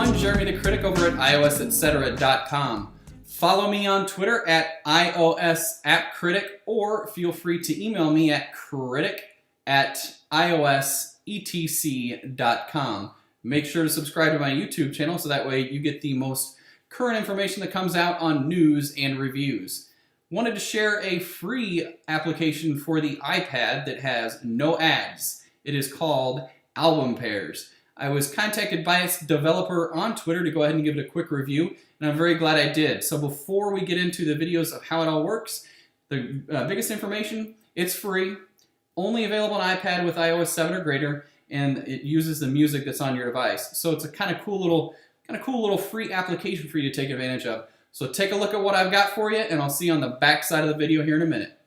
I'm Jeremy the Critic over at iosetcetera.com. Follow me on Twitter at iosappcritic, or feel free to email me at critic@iosetcetera.com. Make sure to subscribe to my YouTube channel so that way you get the most current information that comes out on news and reviews. Wanted to share a free application for the iPad that has no ads. It is called Album Pairs. I was contacted by its developer on Twitter to go ahead and give it a quick review, and I'm very glad I did. So before we get into the videos of how it all works, the biggest information, it's free, only available on iPad with iOS 7 or greater, and it uses the music that's on your device. So it's a kind of cool little free application for you to take advantage of. So take a look at what I've got for you, and I'll see you on the back side of the video here in a minute.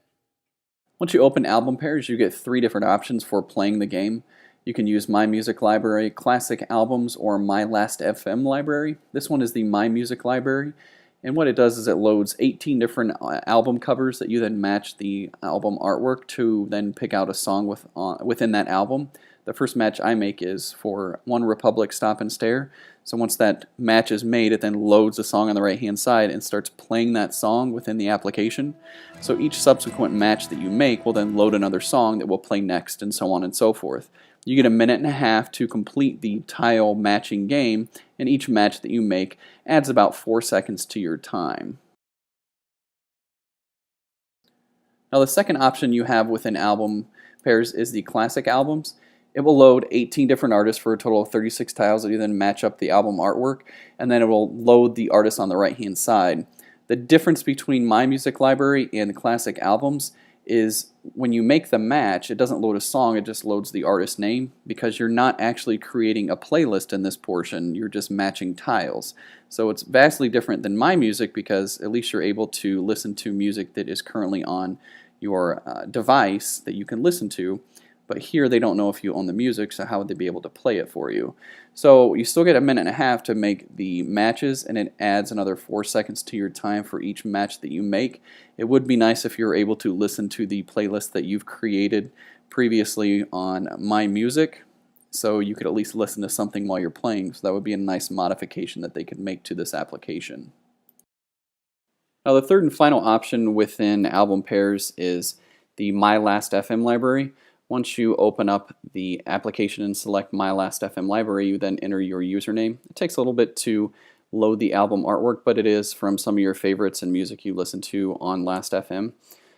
Once you open Album Pairs, you get 3 different options for playing the game. You can use My Music Library, Classic Albums, or My Lastfm library. This one is the My Music Library, and what it does is it loads 18 different album covers that you then match the album artwork to then pick out a song within that album. The first match I make is for One Republic, Stop and Stare. So once that match is made, it then loads a song on the right hand side and starts playing that song within the application. So each subsequent match that you make will then load another song that will play next, and so on and so forth. You get a minute and a half to complete the tile matching game, and each match that you make adds about 4 seconds to your time. Now the second option you have within Album Pairs is the Classic Albums. It will load 18 different artists for a total of 36 tiles that you then match up the album artwork, and then it will load the artists on the right hand side. The difference between My Music Library and the Classic Albums is when you make the match, it doesn't load a song, it just loads the artist name, because you're not actually creating a playlist in this portion, you're just matching tiles. So it's vastly different than My Music, because at least you're able to listen to music that is currently on your device that you can listen to. But here they don't know if you own the music, so how would they be able to play it for you? So you still get a minute and a half to make the matches, and it adds another 4 seconds to your time for each match that you make. It would be nice if you were able to listen to the playlist that you've created previously on My Music, so you could at least listen to something while you're playing. So that would be a nice modification that they could make to this application. Now the third and final option within Album Pairs is the My Lastfm library. Once you open up the application and select My Lastfm library, you then enter your username. It takes a little bit to load the album artwork, but it is from some of your favorites and music you listen to on Lastfm.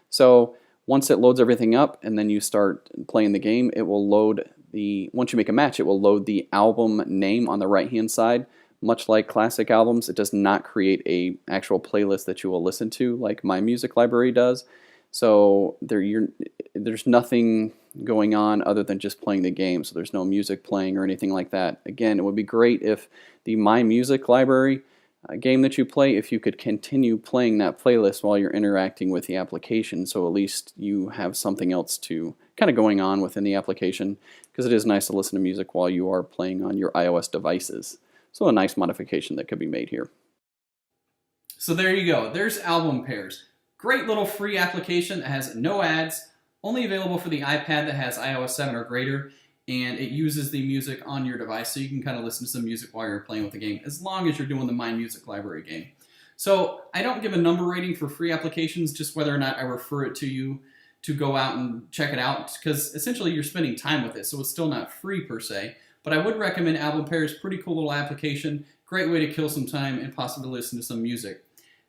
So once it loads everything up and then you start playing the game, it will load once you make a match, it will load the album name on the right hand side. Much like Classic Albums, it does not create an actual playlist that you will listen to like My Music Library does. So there's nothing going on other than just playing the game, so there's no music playing or anything like that. Again, it would be great if the My Music Library game that you play, if you could continue playing that playlist while you're interacting with the application, so at least you have something else to kind of going on within the application, because it is nice to listen to music while you are playing on your iOS devices. So a nice modification that could be made here. So there you go. There's Album Pairs. Great little free application that has no ads, only available for the iPad that has iOS 7 or greater, and it uses the music on your device, so you can kind of listen to some music while you're playing with the game, as long as you're doing the My Music Library game. So I don't give a number rating for free applications, just whether or not I refer it to you to go out and check it out, because essentially you're spending time with it, so it's still not free per se. But I would recommend Album Pairs. Pretty cool little application, great way to kill some time and possibly listen to some music.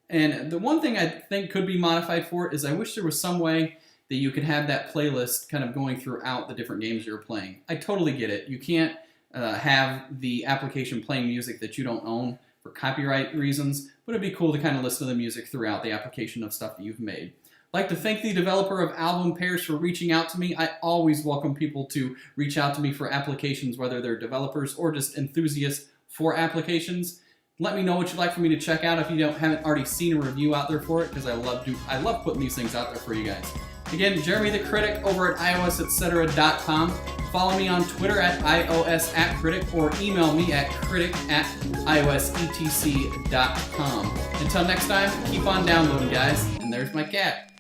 And the one thing I think could be modified for it is I wish there was some way that you could have that playlist kind of going throughout the different games you're playing. I totally get it. You can't have the application playing music that you don't own for copyright reasons, but it'd be cool to kind of listen to the music throughout the application of stuff that you've made. I'd like to thank the developer of Album Pairs for reaching out to me. I always welcome people to reach out to me for applications, whether they're developers or just enthusiasts for applications. Let me know what you'd like for me to check out if you haven't already seen a review out there for it, because I love putting these things out there for you guys. Again, Jeremy the Critic over at iosetcetera.com. Follow me on Twitter at iosappcritic, or email me at critic@iosetcetera.com. Until next time, keep on downloading, guys. And there's my cat.